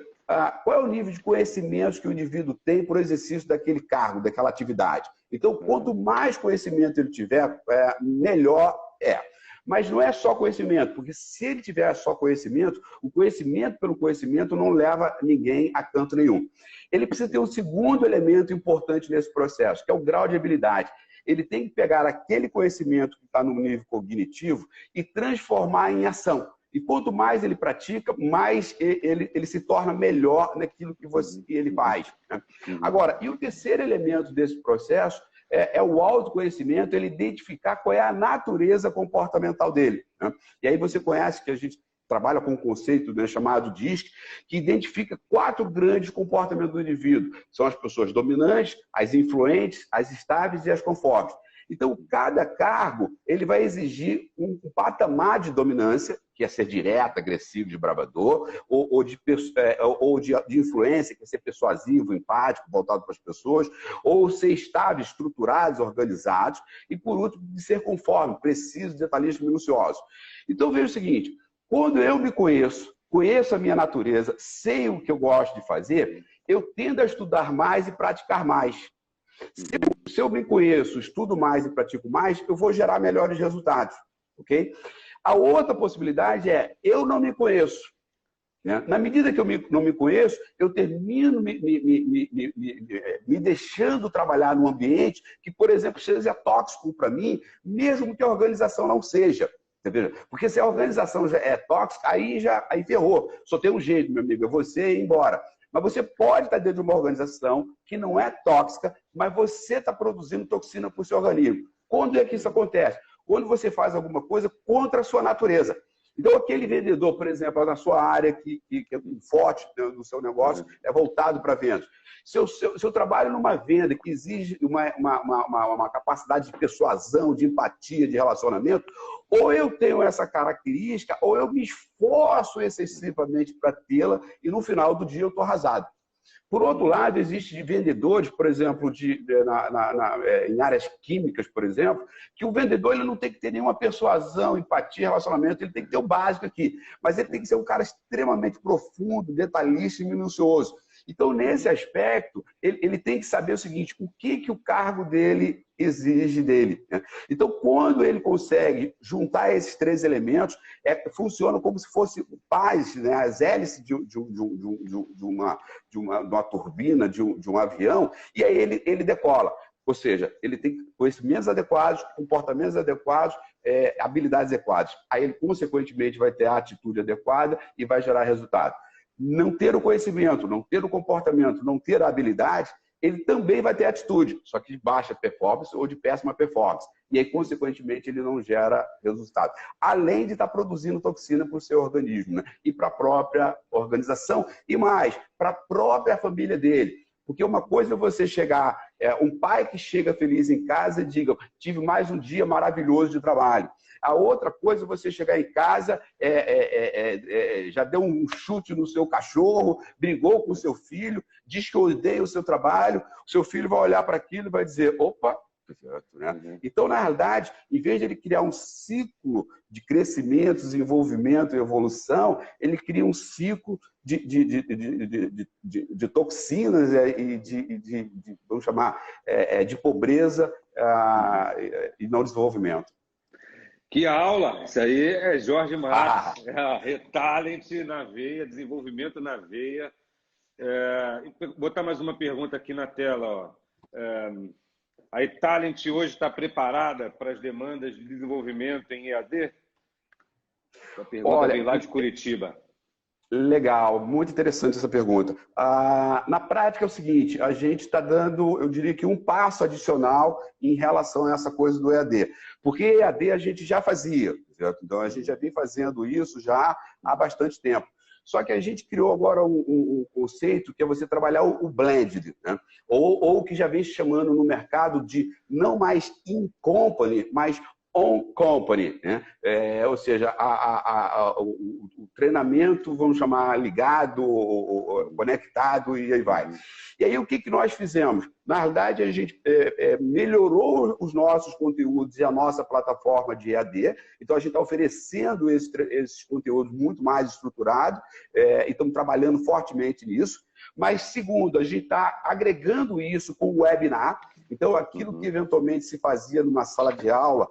qual é o nível de conhecimentos que o indivíduo tem por exercício daquele cargo, daquela atividade? Então, quanto mais conhecimento ele tiver, melhor é. Mas não é só conhecimento, porque se ele tiver só conhecimento, o conhecimento pelo conhecimento não leva ninguém a canto nenhum. Ele precisa ter um segundo elemento importante nesse processo, que é o grau de habilidade. Ele tem que pegar aquele conhecimento que está no nível cognitivo e transformar em ação. E quanto mais ele pratica, mais ele se torna melhor naquilo que ele faz. Né? Agora, e o terceiro elemento desse processo é o autoconhecimento, ele identificar qual é a natureza comportamental dele. Né? E aí você conhece que a gente trabalha com um conceito, né, chamado DISC, que identifica 4 grandes comportamentos do indivíduo. São as pessoas dominantes, as influentes, as estáveis e as conformes. Então, cada cargo ele vai exigir um patamar de dominância, que é ser direto, agressivo, desbravador, ou de influência, que é ser persuasivo, empático, voltado para as pessoas, ou ser estável, estruturados, organizados, e, por último, de ser conforme, preciso, detalhista, minucioso. Então, veja o seguinte, quando eu me conheço, conheço a minha natureza, sei o que eu gosto de fazer, eu tendo a estudar mais e praticar mais. Se eu me conheço, estudo mais e pratico mais, eu vou gerar melhores resultados, ok? A outra possibilidade é, eu não me conheço. Né? Na medida que eu não me conheço, eu termino me deixando trabalhar num ambiente que, por exemplo, seja tóxico para mim, mesmo que a organização não seja. Entendeu? Porque se a organização já é tóxica, aí ferrou. Só tem um jeito, meu amigo, é você ir embora. Mas você pode estar dentro de uma organização que não é tóxica, mas você está produzindo toxina para o seu organismo. Quando é que isso acontece? Quando você faz alguma coisa contra a sua natureza. Então, aquele vendedor, por exemplo, na sua área que é forte do seu negócio, é voltado para vendas. Se eu trabalho numa venda que exige uma capacidade de persuasão, de empatia, de relacionamento, ou eu tenho essa característica, ou eu me esforço excessivamente para tê-la e no final do dia eu estou arrasado. Por outro lado, existe vendedores, por exemplo, em áreas químicas, por exemplo, que o vendedor ele não tem que ter nenhuma persuasão, empatia, relacionamento, ele tem que ter o básico aqui. Mas ele tem que ser um cara extremamente profundo, detalhista e minucioso. Então, nesse aspecto, ele tem que saber o seguinte, o que o cargo dele exige dele. Né? Então, quando ele consegue juntar esses três elementos, funciona como se fosse paz, né? As hélices de uma turbina, de um avião, e aí ele decola. Ou seja, ele tem conhecimentos adequados, comportamentos adequados, habilidades adequadas. Aí ele, consequentemente, vai ter a atitude adequada e vai gerar resultado. Não ter o conhecimento, não ter o comportamento, não ter a habilidade, ele também vai ter atitude, só que de baixa performance ou de péssima performance. E aí, consequentemente, ele não gera resultado. Além de estar produzindo toxina para o seu organismo, né? E para a própria organização, e mais, para a própria família dele. Porque uma coisa é você chegar, um pai que chega feliz em casa e diga, tive mais um dia maravilhoso de trabalho. A outra coisa é você chegar em casa, já deu um chute no seu cachorro, brigou com o seu filho, diz que odeia o seu trabalho, o seu filho vai olhar para aquilo e vai dizer, opa, né? Então, na realidade, em vez de ele criar um ciclo de crescimento, desenvolvimento e evolução, ele cria um ciclo de toxinas e vamos chamar, de pobreza e não desenvolvimento. Que aula! Isso aí é Jorge Marques, Retalent na veia, desenvolvimento na veia. Vou botar mais uma pergunta aqui na tela. Ó. A Retalent hoje está preparada para as demandas de desenvolvimento em EAD? A pergunta vem lá de Curitiba. Legal, muito interessante essa pergunta. Na prática é o seguinte, a gente está dando, eu diria que um passo adicional em relação a essa coisa do EAD. Porque EAD a gente já fazia, certo? Então a gente já vem fazendo isso já há bastante tempo. Só que a gente criou agora um conceito que é você trabalhar o blended, né? Ou o que já vem chamando no mercado de não mais in-company, mas on-company, né? Ou seja, o treinamento, vamos chamar, ligado, conectado e aí vai. E aí o que nós fizemos? Na verdade, a gente melhorou os nossos conteúdos e a nossa plataforma de EAD. Então, a gente está oferecendo esses conteúdos muito mais estruturados e estamos trabalhando fortemente nisso. Mas, segundo, a gente está agregando isso com o webinar. Então, aquilo que eventualmente se fazia numa sala de aula,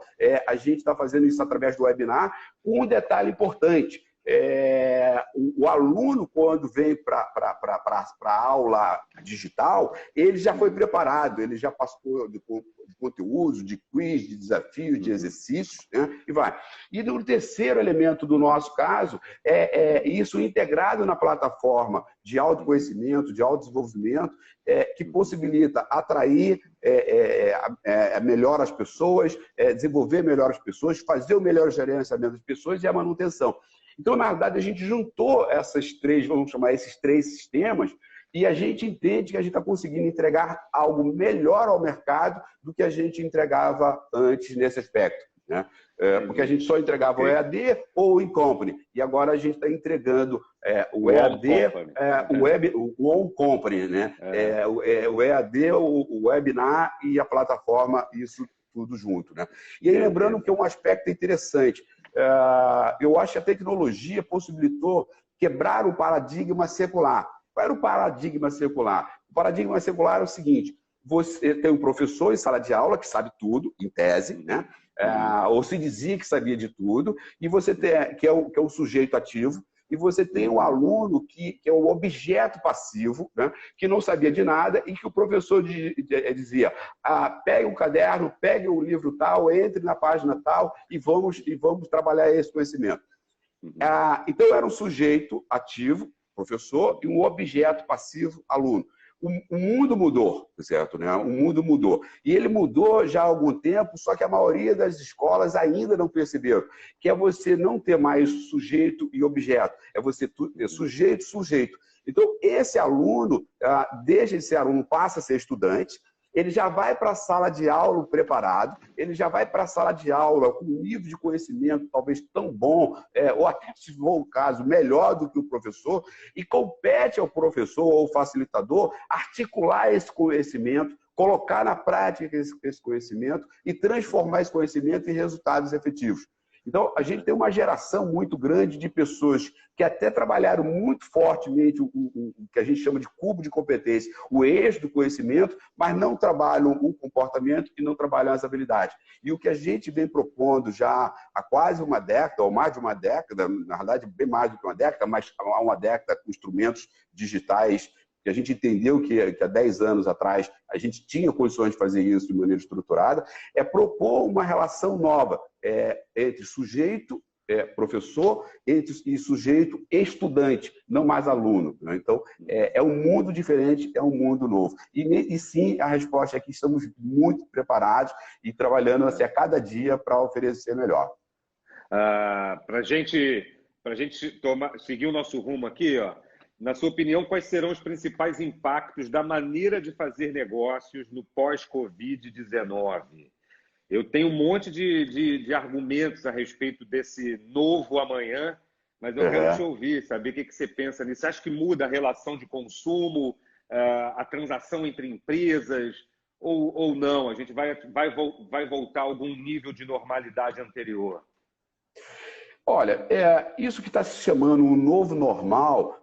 a gente está fazendo isso através do webinar, com um detalhe importante. O aluno, quando vem para a aula digital, ele já foi preparado, ele já passou de conteúdos, de quiz, de desafios, de exercícios, né? E vai. E o terceiro elemento do nosso caso é isso integrado na plataforma de autoconhecimento, de autodesenvolvimento, que possibilita atrair melhor as pessoas, desenvolver melhor as pessoas, fazer o melhor gerenciamento das pessoas e a manutenção. Então, na verdade, a gente juntou essas três, vamos chamar esses três sistemas, E a gente entende que a gente está conseguindo entregar algo melhor ao mercado do que a gente entregava antes nesse aspecto, né? Porque a gente só entregava o EAD ou o In-Company. E agora a gente está entregando o EAD, o On-Company, né? O EAD, o webinar e a plataforma, isso tudo junto, né? E aí, lembrando que é um aspecto interessante. Eu acho que a tecnologia possibilitou quebrar o paradigma secular. Qual era o paradigma secular? O paradigma secular é o seguinte: você tem um professor em sala de aula que sabe tudo, em tese, né? Ou se dizia que sabia de tudo, e você tem, que é o sujeito ativo, e você tem o aluno que é o objeto passivo, né? Que não sabia de nada e que o professor dizia: pegue um caderno, pegue o livro tal, entre na página tal e vamos trabalhar esse conhecimento. Então, era um sujeito ativo, professor, e um objeto passivo, aluno. O mundo mudou, certo? Né? O mundo mudou. E ele mudou já há algum tempo, só que a maioria das escolas ainda não perceberam, que é você não ter mais sujeito e objeto, é você ter sujeito, sujeito. Então, esse aluno, desde de ser aluno, passa a ser estudante, ele já vai para a sala de aula preparado, ele já vai para a sala de aula com um nível de conhecimento talvez tão bom, ou até, se for o caso, melhor do que o professor, e compete ao professor ou facilitador articular esse conhecimento, colocar na prática esse conhecimento e transformar esse conhecimento em resultados efetivos. Então, a gente tem uma geração muito grande de pessoas que até trabalharam muito fortemente o que a gente chama de cubo de competência, o eixo do conhecimento, mas não trabalham o comportamento e não trabalham as habilidades. E o que a gente vem propondo já há quase uma década, ou mais de uma década, na verdade, bem mais do que uma década, mas há uma década com instrumentos digitais, que a gente entendeu que há 10 anos atrás a gente tinha condições de fazer isso de maneira estruturada, é propor uma relação nova entre sujeito, professor, e sujeito estudante, não mais aluno. Né? Então, é um mundo diferente, é um mundo novo. E sim, a resposta é que estamos muito preparados e trabalhando assim, a cada dia para oferecer melhor. Para a gente seguir o nosso rumo aqui, ó, na sua opinião, quais serão os principais impactos da maneira de fazer negócios no pós-Covid-19? Eu tenho um monte de argumentos a respeito desse novo amanhã, mas eu quero te ouvir, saber o que você pensa nisso. Você acha que muda a relação de consumo, a transação entre empresas, ou não? A gente vai voltar a algum nível de normalidade anterior? Olha, isso que está se chamando um novo normal,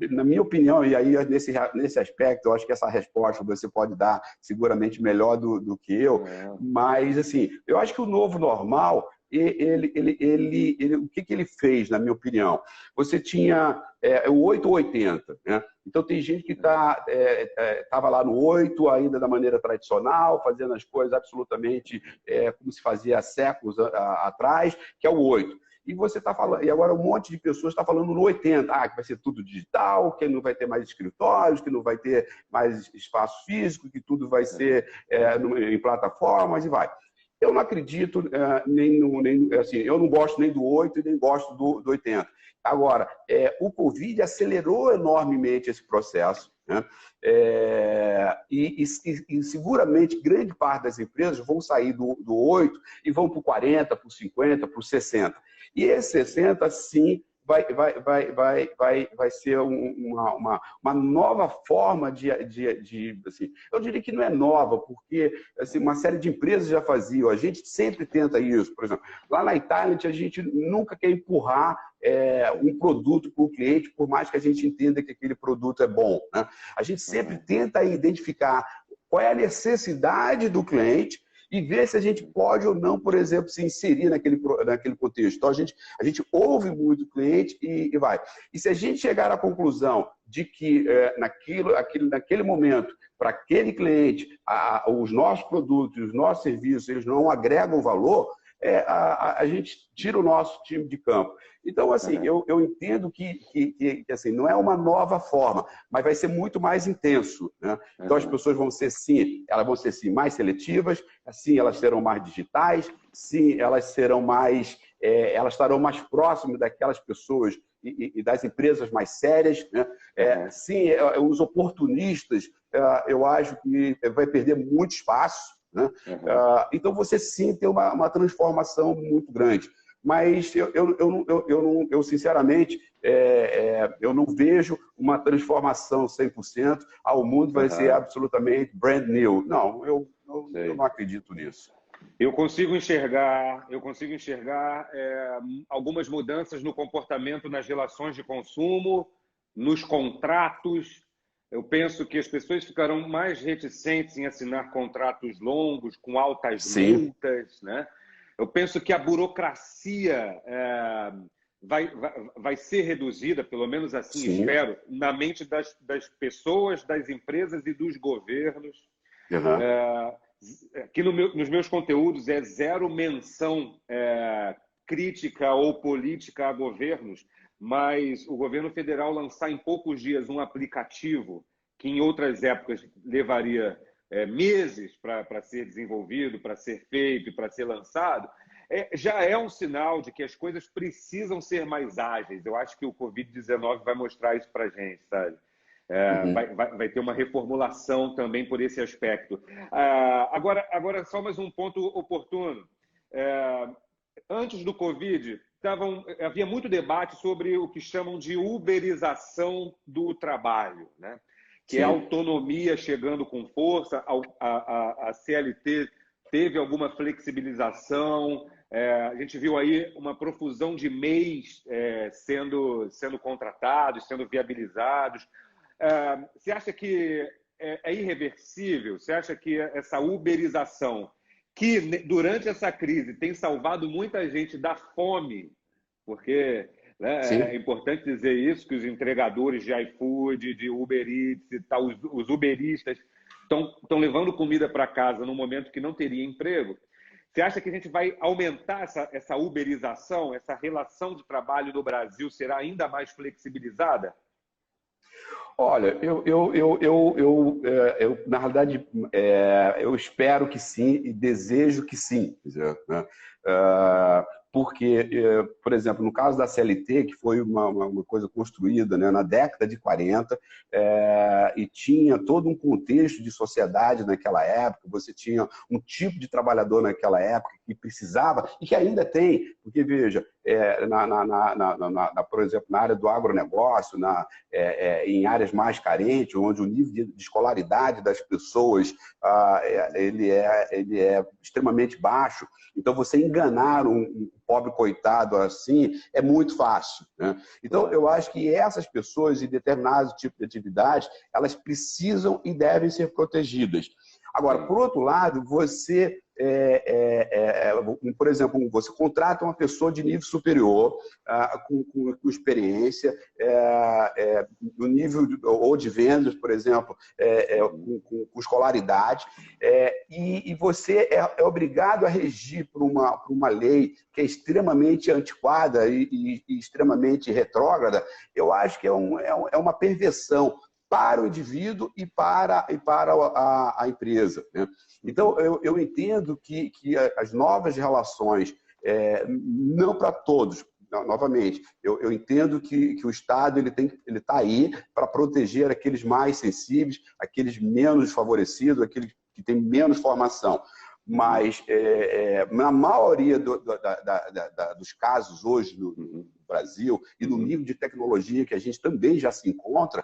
na minha opinião, e aí nesse aspecto, eu acho que essa resposta você pode dar seguramente melhor do que eu, mas assim, eu acho que o novo normal, o que ele fez, na minha opinião? Você tinha o 8 ou 80, né? Então tem gente que estava lá no 8 ainda da maneira tradicional, fazendo as coisas absolutamente como se fazia há séculos atrás, que é o 8. E você está falando, e agora um monte de pessoas está falando no 80, que vai ser tudo digital, que não vai ter mais escritórios, que não vai ter mais espaço físico, que tudo vai ser em plataformas e vai. Eu não acredito assim, eu não gosto nem do 8 e nem gosto do 80. Agora, o Covid acelerou enormemente esse processo, né? E seguramente grande parte das empresas vão sair do 8 e vão para o 40, para o 50, para o 60. E esse 60, sim, vai ser uma nova forma assim, eu diria que não é nova, porque assim, uma série de empresas já faziam, a gente sempre tenta isso. Por exemplo, lá na Itália, a gente nunca quer empurrar um produto para o cliente, por mais que a gente entenda que aquele produto é bom, né? A gente sempre tenta identificar qual é a necessidade do cliente e ver se a gente pode ou não, por exemplo, se inserir naquele contexto. Então, a gente ouve muito o cliente e vai. E se a gente chegar à conclusão de que naquele momento, para aquele cliente, os nossos produtos, os nossos serviços, eles não agregam valor, a gente tira o nosso time de campo. Então, assim, eu entendo que assim, não é uma nova forma, mas vai ser muito mais intenso, né? Então, as pessoas vão ser, sim, mais seletivas, assim, elas serão mais digitais, sim, elas serão mais, elas estarão mais próximas daquelas pessoas e das empresas mais sérias, né? Sim, os oportunistas, eu acho que vai perder muito espaço, né? Então, você sim tem uma transformação muito grande. Mas eu sinceramente, eu não vejo uma transformação 100%. O mundo vai ser absolutamente brand new. Não, eu não acredito nisso. Eu consigo enxergar algumas mudanças no comportamento nas relações de consumo, nos contratos. Eu penso que as pessoas ficarão mais reticentes em assinar contratos longos, com altas multas, né? Eu penso que a burocracia vai ser reduzida, pelo menos assim espero, na mente das pessoas, das empresas e dos governos. Aqui nos meus conteúdos é zero menção crítica ou política a governos, mas o governo federal lançar em poucos dias um aplicativo que em outras épocas levaria meses para ser desenvolvido, para ser feito, para ser lançado, já é um sinal de que as coisas precisam ser mais ágeis. Eu acho que o Covid-19 vai mostrar isso para a gente, sabe? Vai ter uma reformulação também por esse aspecto. Agora, só mais um ponto oportuno. Antes do Covid, havia muito debate sobre o que chamam de uberização do trabalho, né? Que é a autonomia chegando com força. A CLT teve alguma flexibilização. A gente viu aí uma profusão de MEIs sendo contratados, sendo viabilizados. Você acha que é irreversível? Você acha que essa uberização, que durante essa crise tem salvado muita gente da fome, porque é importante dizer isso, que os entregadores de iFood, de Uber Eats e tal, os uberistas estão levando comida para casa num momento que não teria emprego. Você acha que a gente vai aumentar essa uberização, essa relação de trabalho no Brasil será ainda mais flexibilizada? Olha, na realidade, eu espero que sim e desejo que sim. Né? Porque, por exemplo, no caso da CLT, que foi uma coisa construída, né, na década de 40, e tinha todo um contexto de sociedade naquela época, você tinha um tipo de trabalhador naquela época que precisava, e que ainda tem, porque, veja, por exemplo, na área do agronegócio, em áreas mais carentes, onde o nível de escolaridade das pessoas ele é extremamente baixo, então você enganar um pobre coitado assim é muito fácil, né? Então, eu acho que essas pessoas em determinados tipos de atividades, elas precisam e devem ser protegidas. Agora, por outro lado, você, por exemplo, você contrata uma pessoa de nível superior, com experiência, no nível ou de vendas, por exemplo, com escolaridade, e você é obrigado a regir por uma lei que é extremamente antiquada e extremamente retrógrada. Eu acho que é uma perversão para o indivíduo e para a empresa, né? Então, eu entendo que as novas relações, não para todos, novamente, eu entendo que o Estado ele está aí para proteger aqueles mais sensíveis, aqueles menos favorecidos, aqueles que têm menos formação. Mas, na maioria dos casos hoje no Brasil e no nível de tecnologia que a gente também já se encontra,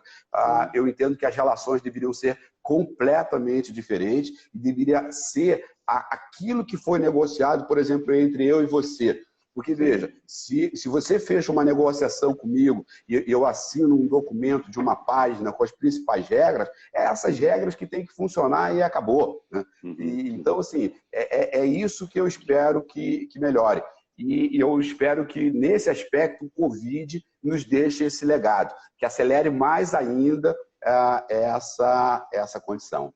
eu entendo que as relações deveriam ser completamente diferentes e deveria ser aquilo que foi negociado, por exemplo, entre eu e você. Porque, veja, se você fecha uma negociação comigo e eu assino um documento de uma página com as principais regras, é essas regras que têm que funcionar e acabou, né? Então, assim, é isso que eu espero que melhore. E eu espero que, nesse aspecto, o Covid nos deixe esse legado, que acelere mais ainda essa condição.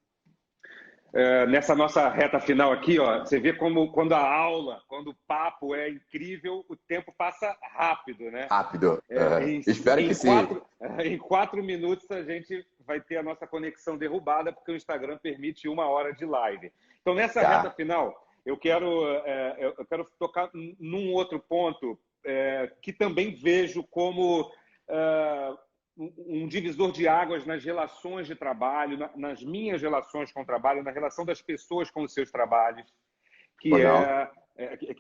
Nessa nossa reta final aqui, ó, você vê como quando o papo é incrível, o tempo passa rápido, né? Rápido. Espero que sim. Em 4 minutos a gente vai ter a nossa conexão derrubada, porque o Instagram permite 1 hora de live. Então, nessa reta final, eu quero tocar num outro ponto que também vejo como um divisor de águas nas relações de trabalho, nas minhas relações com o trabalho, na relação das pessoas com os seus trabalhos, que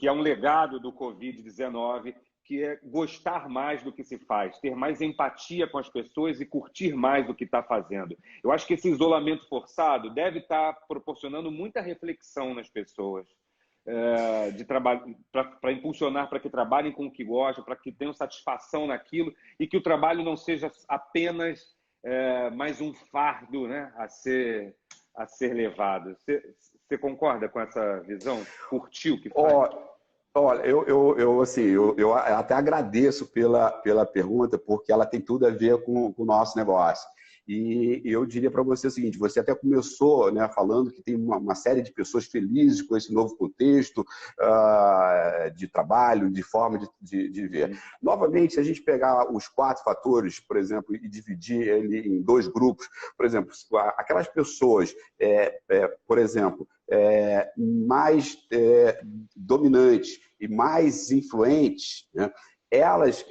é um legado do Covid-19, que é gostar mais do que se faz, ter mais empatia com as pessoas e curtir mais o que está fazendo. Eu acho que esse isolamento forçado deve estar proporcionando muita reflexão nas pessoas, de trabalho, para impulsionar para que trabalhem com o que gostam, para que tenham satisfação naquilo e que o trabalho não seja apenas mais um fardo, né, a ser levado. Você concorda com essa visão? Curtiu o que faz? Olha, eu até agradeço pela pergunta, porque ela tem tudo a ver com o nosso negócio. E eu diria para você o seguinte, você até começou, né, falando que tem uma série de pessoas felizes com esse novo contexto de trabalho, de forma de ver. Novamente, se a gente pegar os 4 fatores, por exemplo, e dividir ele em 2 grupos, por exemplo, aquelas pessoas, por exemplo, mais dominantes e mais influentes, né? Elas,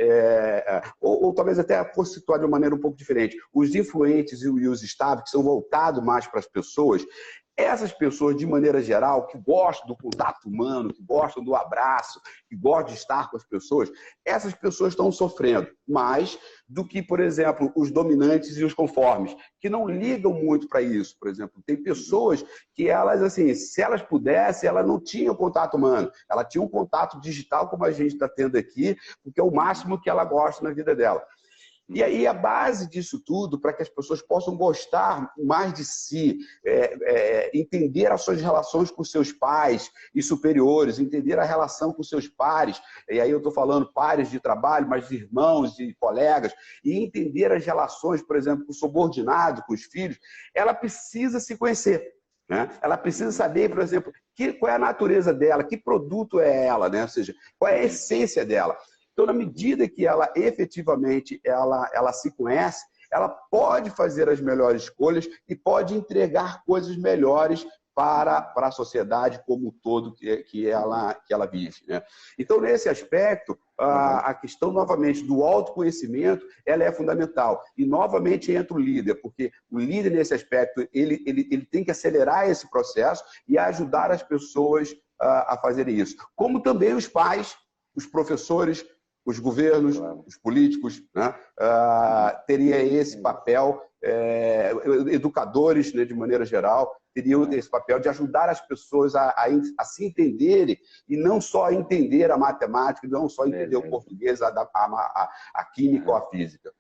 ou talvez até fosse situar de uma maneira um pouco diferente, os influentes e os estáveis, que são voltados mais para as pessoas, essas pessoas, de maneira geral, que gostam do contato humano, que gostam do abraço, que gostam de estar com as pessoas, essas pessoas estão sofrendo mais do que, por exemplo, os dominantes e os conformes, que não ligam muito para isso. Por exemplo, tem pessoas que elas, assim, se elas pudessem, elas não tinham contato humano, ela tinha um contato digital, como a gente está tendo aqui, porque é o máximo que ela gosta na vida dela. E aí a base disso tudo, para que as pessoas possam gostar mais de si, entender as suas relações com seus pais e superiores, entender a relação com seus pares, e aí eu estou falando pares de trabalho, mas de irmãos e colegas, e entender as relações, por exemplo, com o subordinado, com os filhos, ela precisa se conhecer. Né? Ela precisa saber, por exemplo, qual é a natureza dela, que produto é ela, né? Ou seja, qual é a essência dela. Então, na medida que ela efetivamente ela se conhece, ela pode fazer as melhores escolhas e pode entregar coisas melhores para a sociedade como um todo que ela vive. Né? Então, nesse aspecto, a questão, novamente, do autoconhecimento, ela é fundamental. E, novamente, entra o líder, porque o líder, nesse aspecto, ele tem que acelerar esse processo e ajudar as pessoas a fazerem isso. Como também os pais, os professores, os governos, os políticos, né, teria esse papel, educadores, né, de maneira geral, teriam esse papel de ajudar as pessoas a se entenderem e não só entender a matemática, não só entender o português, a química ou a física.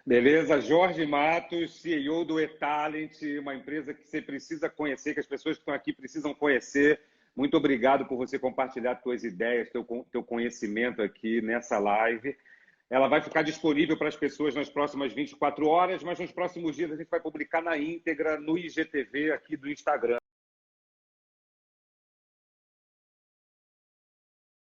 Beleza, Jorge Matos, CEO do eTalent, uma empresa que você precisa conhecer, que as pessoas que estão aqui precisam conhecer. Muito obrigado por você compartilhar suas ideias, teu conhecimento aqui nessa live. Ela vai ficar disponível para as pessoas nas próximas 24 horas, mas nos próximos dias a gente vai publicar na íntegra no IGTV aqui do Instagram.